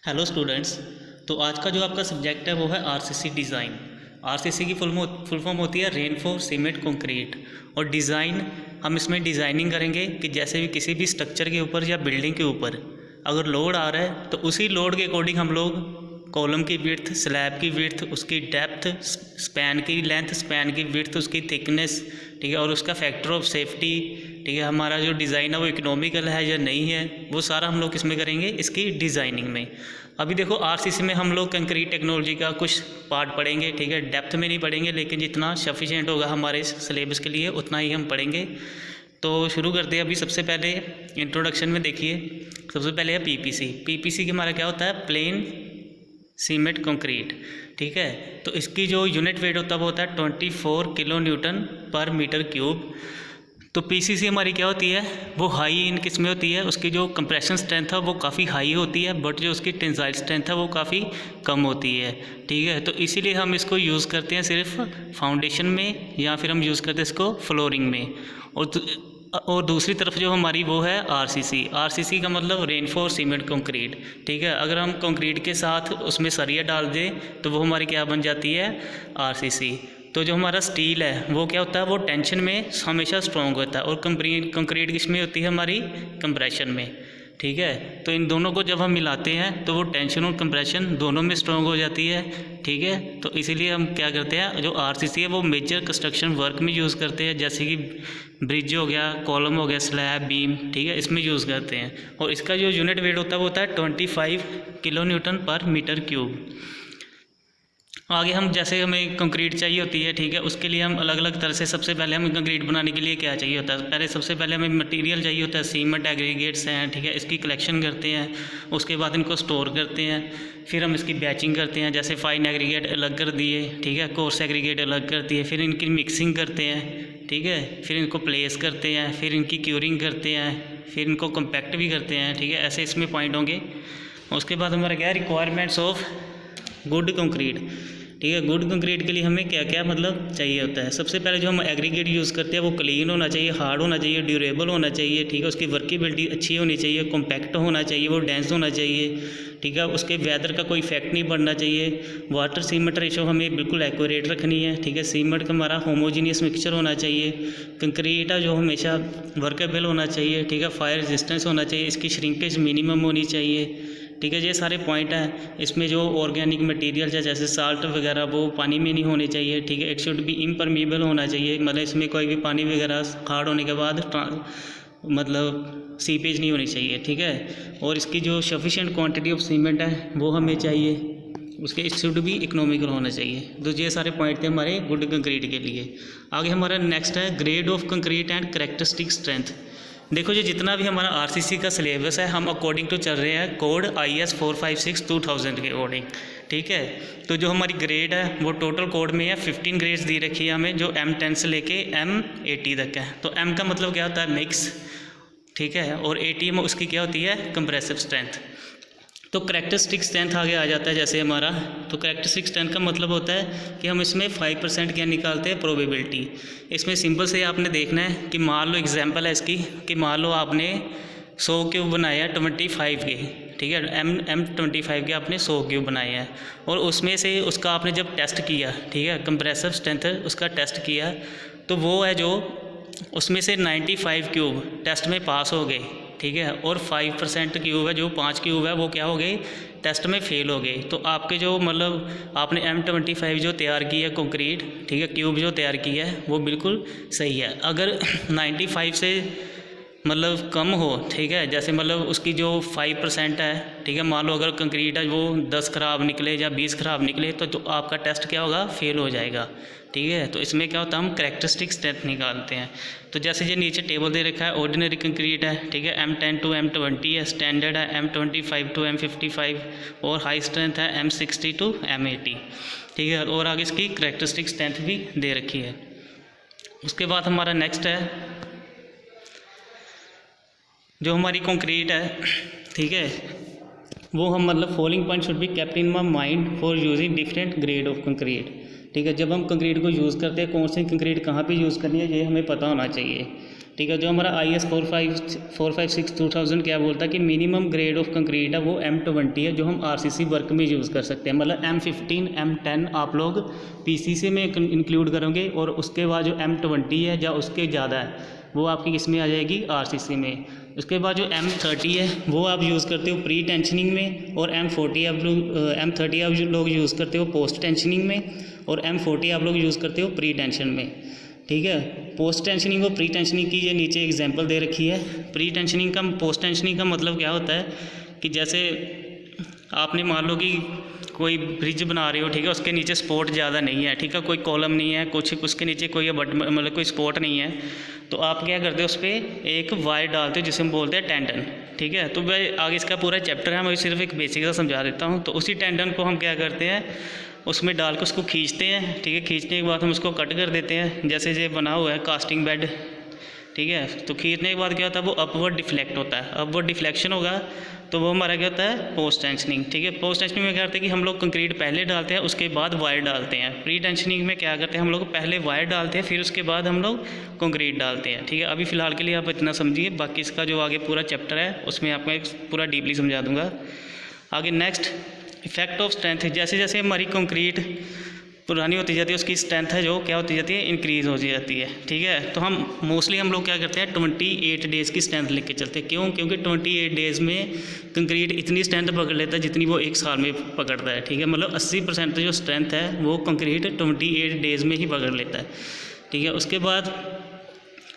Hello students. तो आज का जो आपका सब्जेक्ट है वो है आरसीसी डिज़ाइन। आरसीसी की फुल फॉर्म होती है रेनफोर्स सीमेंट कंक्रीट। और डिज़ाइन हम इसमें डिज़ाइनिंग करेंगे कि जैसे भी किसी भी स्ट्रक्चर के ऊपर या बिल्डिंग के ऊपर अगर लोड आ रहा है तो उसी लोड के अकॉर्डिंग हम लोग कॉलम की विड्थ, स्लैब की विड्थ, उसकी डेप्थ, स्पैन की लेंथ, स्पैन की विड्थ, उसकी थिकनेस, ठीक है, और उसका फैक्टर ऑफ सेफ्टी, ठीक है, हमारा जो डिज़ाइन है वो इकोनॉमिकल है या नहीं है, वो सारा हम लोग किसमें करेंगे, इसकी डिज़ाइनिंग में। अभी देखो आरसीसी में हम लोग कंक्रीट टेक्नोलॉजी का कुछ पार्ट पढ़ेंगे, ठीक है, डेप्थ में नहीं पढ़ेंगे, लेकिन जितना सफिशिएंट होगा हमारे सिलेबस के लिए उतना ही हम पढ़ेंगे। तो शुरू करते हैं। अभी सबसे पहले इंट्रोडक्शन में देखिए, सबसे पहले है पीपीसी। पीपीसी के हमारा क्या होता है, प्लेन सीमेंट कंक्रीट, ठीक है। तो इसकी जो यूनिट वेट होता है वो होता है 24 किलो न्यूटन पर मीटर क्यूब। तो पीसीसी हमारी क्या होती है, वो हाई इन किस में होती है, उसकी जो कंप्रेशन स्ट्रेंथ है वो काफ़ी हाई होती है, बट जो उसकी टेंसाइल स्ट्रेंथ है वो काफ़ी कम होती है, ठीक है। तो इसीलिए हम इसको यूज़ करते हैं सिर्फ फाउंडेशन में, या फिर हम यूज़ करते हैं इसको फ्लोरिंग में। और दूसरी तरफ जो हमारी वो है आरसीसी। आरसीसी का मतलब रेनफोर्स सीमेंट कंक्रीट, ठीक है। अगर हम कंक्रीट के साथ उसमें सरिया डाल दें तो वो हमारी क्या बन जाती है, आरसीसी। तो जो हमारा स्टील है वो क्या होता है, वो टेंशन में हमेशा स्ट्रॉन्ग होता है, और कंक्रीट किस में होती है, हमारी कंप्रेशन में, ठीक है। तो इन दोनों को जब हम मिलाते हैं तो वो टेंशन और कंप्रेशन दोनों में स्ट्रॉन्ग हो जाती है, ठीक है। तो इसीलिए हम क्या करते हैं, जो आरसीसी है वो मेजर कंस्ट्रक्शन वर्क में यूज़ करते हैं, जैसे कि ब्रिज हो गया, कॉलम हो गया, स्लैब, बीम, ठीक है, इसमें यूज़ करते हैं। और इसका जो यूनिट वेट होता है वो होता है 25 किलो न्यूटन पर मीटर क्यूब। आगे हम जैसे हमें कंक्रीट चाहिए होती है, ठीक है, उसके लिए हम अलग अलग तरह से, सबसे पहले हमें कंक्रीट बनाने के लिए क्या चाहिए होता है, पहले सबसे पहले हमें मटेरियल चाहिए होता है, सीमेंट एग्रीगेट्स हैं, ठीक है, इसकी कलेक्शन करते हैं, उसके बाद इनको स्टोर करते हैं, फिर हम इसकी बैचिंग करते हैं, जैसे फाइन एग्रीगेट अलग कर दिए, ठीक है, कोर्स एग्रीगेट अलग कर दिए, फिर इनकी मिक्सिंग करते हैं, ठीक है, फिर इनको प्लेस करते हैं, फिर इनकी क्यूरिंग करते हैं, फिर इनको कम्पैक्ट भी करते हैं, ठीक है, ऐसे इसमें पॉइंट होंगे। उसके बाद हमारा क्या है, रिक्वायरमेंट्स ऑफ गुड कंक्रीट, ठीक है। गुड कंक्रीट के लिए हमें क्या क्या मतलब चाहिए होता है, सबसे पहले जो हम एग्रीगेट यूज़ करते हैं वो क्लीन होना चाहिए, हार्ड होना चाहिए, ड्यूरेबल होना चाहिए, ठीक है, उसकी वर्केबिलिटी अच्छी होनी चाहिए, कॉम्पैक्ट होना चाहिए, वो डेंस होना चाहिए, ठीक है, उसके वेदर का कोई इफेक्ट नहीं पड़ना चाहिए। वाटर सीमेंट रेशो हमें बिल्कुल एक्यूरेट रखनी है, ठीक है। सीमेंट का हमारा होमोजीनियस मिक्सचर होना चाहिए। कंक्रीट है जो हमेशा वर्केबल होना चाहिए, ठीक है, फायर रेजिस्टेंस होना चाहिए, इसकी श्रिंकेज मिनिमम होनी चाहिए, ठीक है। ये सारे पॉइंट हैं। इसमें जो ऑर्गेनिक मटेरियल है जैसे साल्ट वगैरह वो पानी में नहीं होने चाहिए, ठीक है। इट शुड बी इम्परमीबल होना चाहिए, मतलब इसमें कोई भी पानी वगैरह हार्ड होने के बाद मतलब सीपेज नहीं होनी चाहिए, ठीक है। और इसकी जो सफिशिएंट क्वांटिटी ऑफ सीमेंट है वो हमें चाहिए, उसके इट शुड भी इकोनॉमिकल होना चाहिए। तो ये सारे पॉइंट थे हमारे गुड कंक्रीट के लिए। आगे हमारा नेक्स्ट है grade of concrete and characteristic strength. देखो ये जितना भी हमारा आरसीसी का सिलेबस है हम अकॉर्डिंग टू चल रहे हैं कोड IS 456-2000 के अकॉर्डिंग, ठीक है। तो जो हमारी ग्रेड है वो टोटल कोड में है 15 ग्रेड्स दी रखी है हमें, जो M10 से लेके M80 तक है। तो M का मतलब क्या होता है, मिक्स, ठीक है, और 80 में उसकी क्या होती है, कंप्रेसिव स्ट्रेंथ। तो कैरेक्टरिस्टिक स्ट्रेंथ आगे आ जाता है जैसे हमारा। तो कैरेक्टरिस्टिक स्ट्रेंथ का मतलब होता है कि हम इसमें 5% क्या निकालते हैं, प्रोबेबिलिटी। इसमें सिंपल से आपने देखना है कि मान लो एग्जांपल है इसकी, कि मान लो आपने 100 क्यूब बनाया है 25 के, ठीक है, M25 के आपने 100 क्यूब बनाए हैं, और उसमें से उसका आपने जब टेस्ट किया, ठीक है, कंप्रेसिव स्ट्रेंथ उसका टेस्ट किया, तो वो है जो उसमें से 95 क्यूब टेस्ट में पास हो गए, ठीक है, और 5% क्यूब है, जो 5 क्यूब है वो क्या हो गए, टेस्ट में फेल हो गए। तो आपके जो मतलब आपने M25 जो तैयार की है कंक्रीट, ठीक है, क्यूब जो तैयार की है वो बिल्कुल सही है। अगर 95 से मतलब कम हो, ठीक है, जैसे मतलब उसकी जो 5% है, ठीक है, मान लो अगर कंक्रीट है वो 10 ख़राब निकले या 20 ख़राब निकले तो जो आपका टेस्ट क्या होगा, फेल हो जाएगा, ठीक है। तो इसमें क्या होता है, हम कैरेक्टरिस्टिक स्ट्रेंथ निकालते हैं। तो जैसे ये नीचे टेबल दे रखा है, ऑर्डिनरी कंक्रीट है, ठीक है, M10 to M20 है, स्टैंडर्ड है M25 to M55, और हाई स्ट्रेंथ है M60 to M80, ठीक है, और आगे इसकी कैरेक्टरिस्टिक स्ट्रेंथ भी दे रखी है। उसके बाद हमारा नेक्स्ट है जो हमारी कंक्रीट है, ठीक है, वो हम मतलब following point should be kept in my mind for using different grade of concrete, ठीक है। जब हम कंक्रीट को यूज़ करते हैं कौन सी कंक्रीट कहाँ पे यूज़ करनी है ये हमें पता होना चाहिए, ठीक है। जो हमारा IS 456/2000 क्या बोलता है कि मिनिमम ग्रेड ऑफ कंक्रीट है वो M20 है, जो हम RCC वर्क में यूज़ कर सकते हैं। मतलब M15 M10 आप लोग PCC में इंक्लूड करोगे, और उसके बाद जो M20 है या उसके ज़्यादा है वो आपकी किस में आ जाएगी, RCC में। उसके बाद जो M30 है वो आप यूज़ करते हो प्री टेंशनिंग में, और M30 आप लोग यूज़ करते हो पोस्ट टेंशनिंग में, और M40 आप लोग यूज़ करते हो प्री टेंशन में। ठीक है। पोस्ट टेंशनिंग और प्री टेंशनिंग की ये नीचे एग्जांपल दे रखी है। प्री टेंशनिंग का पोस्ट टेंशनिंग का मतलब क्या होता है कि जैसे आपने मान लो कि कोई ब्रिज बना रहे हो, ठीक है, उसके नीचे सपोर्ट ज़्यादा नहीं है, ठीक है, कोई कॉलम नहीं है, कुछ उसके नीचे कोई मतलब कोई सपोर्ट नहीं है, तो आप क्या करते हो उस पर एक वायर डालते हो जिसे हम बोलते हैं टेंडन। ठीक है। तो भाई आगे इसका पूरा चैप्टर है, मैं सिर्फ एक बेसिक सा समझा देता हूँ। तो उसी टेंडन को हम क्या करते हैं, उसमें डाल के उसको खींचते हैं। ठीक है। खींचने के बाद हम उसको कट कर देते हैं, जैसे ये बना हुआ है कास्टिंग बेड। ठीक है। तो खींचने के बाद क्या होता है, वो अपवर्ड डिफ्लेक्ट होता है। अपवर्ड डिफ्लेक्शन होगा तो वो हमारा क्या होता है, पोस्ट टेंशनिंग। ठीक है। पोस्ट टेंशनिंग में क्या करते हैं कि हम लोग कंक्रीट पहले डालते हैं, उसके बाद वायर डालते हैं। प्री टेंशनिंग में क्या करते हैं, हम लोग पहले वायर डालते हैं, फिर उसके बाद हम लोग कंक्रीट डालते हैं। ठीक है। अभी फ़िलहाल के लिए आप इतना समझिए, बाकी इसका जो आगे पूरा चैप्टर है उसमें आपको एक पूरा डीपली समझा दूँगा। आगे नेक्स्ट इफेक्ट ऑफ स्ट्रेंथ। जैसे जैसे हमारी कंक्रीट पुरानी होती जाती है, उसकी स्ट्रेंथ है जो क्या होती जाती है, इंक्रीज़ हो जाती है। ठीक है। तो हम मोस्टली हम लोग क्या करते हैं 28 डेज़ की स्ट्रेंथ लेके चलते हैं। क्यों? क्योंकि 28 डेज़ में कंक्रीट इतनी स्ट्रेंथ पकड़ लेता है जितनी वो एक साल में पकड़ता है। ठीक है। मतलब 80% जो स्ट्रेंथ है वो कंक्रीट 28 डेज़ में ही पकड़ लेता है। ठीक है। उसके बाद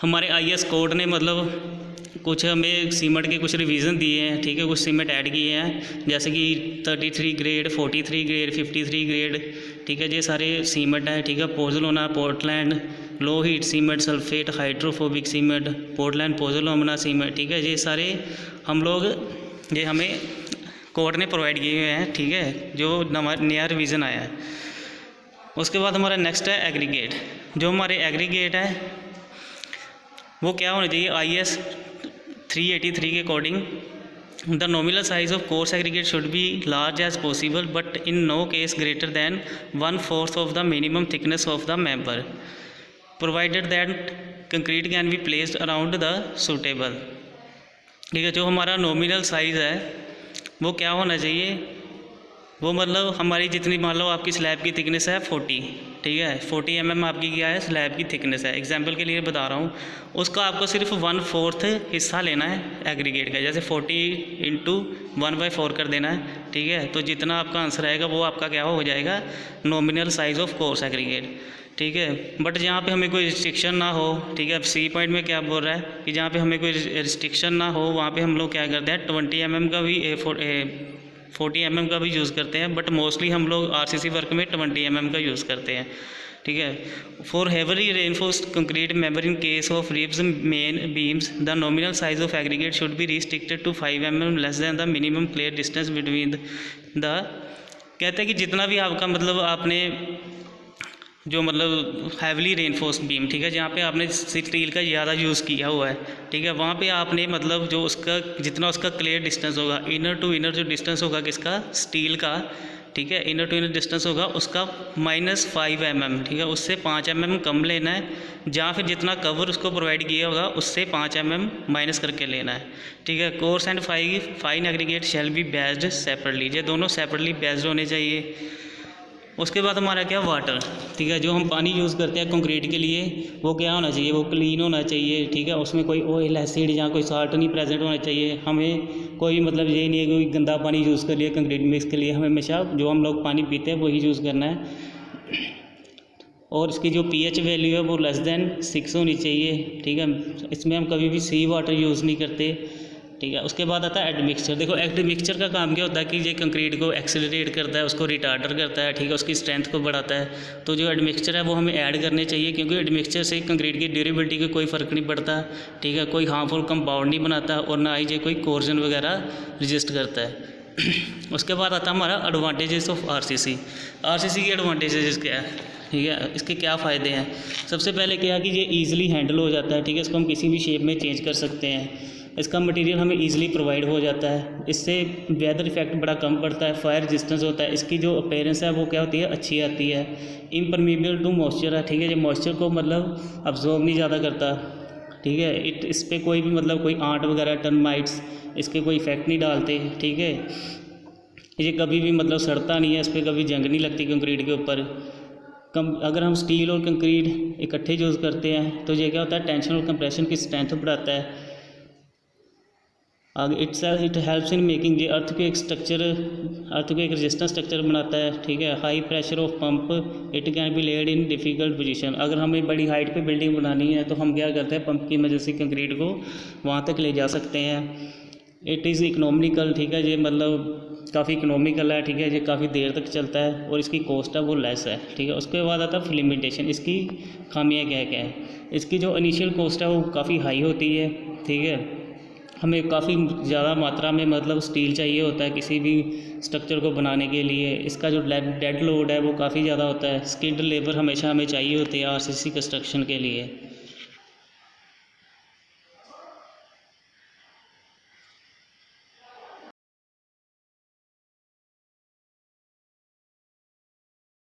हमारे IS कोड ने मतलब कुछ हमें सीमेंट के कुछ रिवीजन दिए हैं। ठीक है। कुछ सीमेंट ऐड किए हैं, जैसे कि 33 ग्रेड, 43 ग्रेड, 53 ग्रेड। ठीक है। ये सारे सीमेंट है। ठीक है। Pozzolana, Portland, low heat cement, sulphate, hydrophobic cement, Portland pozzolana cement. ठीक है। ये सारे हम लोग ये हमें कोर्ट ने प्रोवाइड किए हुए हैं। ठीक है। जो नया रिवीजन आया है। उसके बाद हमारा नेक्स्ट है एग्रीगेट। जो हमारे एग्रीगेट है वो क्या होना चाहिए, IS 383 के according the nominal size of coarse aggregate should be large as possible but in no case greater than 1/4 of the minimum thickness of the member provided that concrete can be placed around the suitable. ठीक है। जो हमारा nominal size है वो क्या होना चाहिए, वो मतलब हमारी जितनी मान लो आपकी स्लैब की थिकनेस है 40। ठीक है। 40 mm आपकी क्या है, स्लैब की थिकनेस है। एग्जांपल के लिए बता रहा हूँ, उसका आपको सिर्फ 1/4 हिस्सा लेना है एग्रीगेट का, जैसे 40 × 1/4 कर देना है। ठीक है। तो जितना आपका आंसर आएगा वो आपका क्या हो जाएगा, nominal size of coarse aggregate. ठीक है। बट जहाँ पे हमें कोई रिस्ट्रिक्शन ना हो, ठीक है, सी पॉइंट में क्या बोल रहा है कि जहाँ पे हमें कोई रिस्ट्रिक्शन ना हो वहाँ पे हम लोग क्या करते हैं 20 mm का भी 40 mm का भी यूज़ करते हैं, बट मोस्टली हम लोग RCC वर्क में 20 mm का यूज़ करते हैं। ठीक है। For heavily reinforced concrete member in case of ribs main beams the nominal size of aggregate should be restricted to 5 mm less than the minimum clear distance between the. कहते हैं कि जितना भी आपका मतलब आपने जो मतलब हैवली रेनफोर्स्ड बीम, ठीक है, जहाँ पे आपने स्टील का ज़्यादा यूज़ किया हुआ है, ठीक है, वहाँ पे आपने मतलब जो उसका जितना उसका क्लियर डिस्टेंस होगा, इनर टू इनर जो डिस्टेंस होगा किसका, स्टील का, ठीक है, इनर टू इनर डिस्टेंस होगा उसका -5 mm, ठीक है, उससे 5 mm कम लेना है, जहाँ फिर जितना कवर उसको प्रोवाइड किया होगा उससे 5 mm माइनस करके लेना है। ठीक है। Course and fine aggregate shall be based separately, ये दोनों सेपरेटली बेस्ड होने चाहिए। उसके बाद हमारा क्या, वाटर। ठीक है। जो हम पानी यूज़ करते हैं कंक्रीट के लिए वो क्या होना चाहिए, वो क्लीन होना चाहिए। ठीक है। उसमें कोई ऑयल, एसिड या कोई साल्ट नहीं प्रेजेंट होना चाहिए। हमें कोई मतलब ये नहीं है कोई गंदा पानी यूज़ कर लिया कंक्रीट मिक्स के लिए, हमें हमेशा जो हम लोग पानी पीते हैं वही यूज़ करना है। और इसकी जो pH वैल्यू है वो <6 होनी चाहिए। ठीक है। इसमें हम कभी भी सी वाटर यूज़ नहीं करते। ठीक है। उसके बाद आता है एडमिक्सचर। देखो एडमिक्सचर का काम क्या होता है कि ये कंक्रीट को एक्सेलरेट करता है, उसको रिटार्डर करता है, ठीक है, उसकी स्ट्रेंथ को बढ़ाता है। तो जो एडमिक्सचर है वो हमें ऐड करने चाहिए, क्योंकि एडमिक्सचर से कंक्रीट की ड्यूरेबिलिटी का कोई फ़र्क नहीं पड़ता। ठीक है। कोई हार्मफुल कंपाउंड नहीं बनाता और ना ही ये कोई कोर्जन वगैरह रजिस्ट करता है। उसके बाद आता है हमारा एडवांटेजेस ऑफ RCC की एडवांटेजेस क्या है, ठीक है, इसके क्या फ़ायदे हैं। सबसे पहले क्या है कि ये ईजिली हैंडल हो जाता है। ठीक है। इसको हम किसी भी शेप में चेंज कर सकते हैं। इसका मटेरियल हमें ईजिली प्रोवाइड हो जाता है। इससे वेदर इफेक्ट बड़ा कम पड़ता है। फायर रेजिस्टेंस होता है। इसकी जो अपीयरेंस है वो क्या होती है, अच्छी आती है। इम्परमीएबल टू मॉइस्चर है। ठीक है। ये मॉइस्चर को मतलब अब्जॉर्ब नहीं ज़्यादा करता। ठीक है। इस पर कोई भी मतलब कोई आंट वगैरह टर्माइट्स इसके कोई इफेक्ट नहीं डालते, ठीक है। ये कभी भी मतलब सड़ता नहीं है, इस पर कभी जंग नहीं लगती कंक्रीट के ऊपर। अगर हम स्टील और कंक्रीट इकट्ठे यूज़ करते हैं तो ये क्या होता है, टेंशन और कंप्रेशन की स्ट्रेंथ बढ़ाता है। आगे इट हेल्प्स इन मेकिंग ये earthquake structure, earthquake resistance structure बनाता है, ठीक है। High pressure of pump it can be led in difficult position. अगर हमें बड़ी हाइट पे बिल्डिंग बनानी है तो हम क्या करते हैं, पंप की मदद से कंक्रीट को वहाँ तक ले जा सकते हैं। इट इज़ इकोनॉमिकल, ठीक है। ये मतलब काफ़ी इकोनॉमिकल है, ठीक है। ये काफ़ी देर तक चलता है और इसकी कॉस्ट है वो लेस है, ठीक है। उसके बाद आता है लिमिटेशन, इसकी खामियाँ क्या क्या है। इसकी जो इनिशियल कॉस्ट है वो काफ़ी हाई होती है, ठीक है। हमें काफ़ी ज़्यादा मात्रा में मतलब स्टील चाहिए होता है किसी भी स्ट्रक्चर को बनाने के लिए। इसका जो डेड लोड है वो काफ़ी ज़्यादा होता है। स्किल्ड लेबर हमेशा हमें चाहिए होती है आरसीसी कंस्ट्रक्शन के लिए।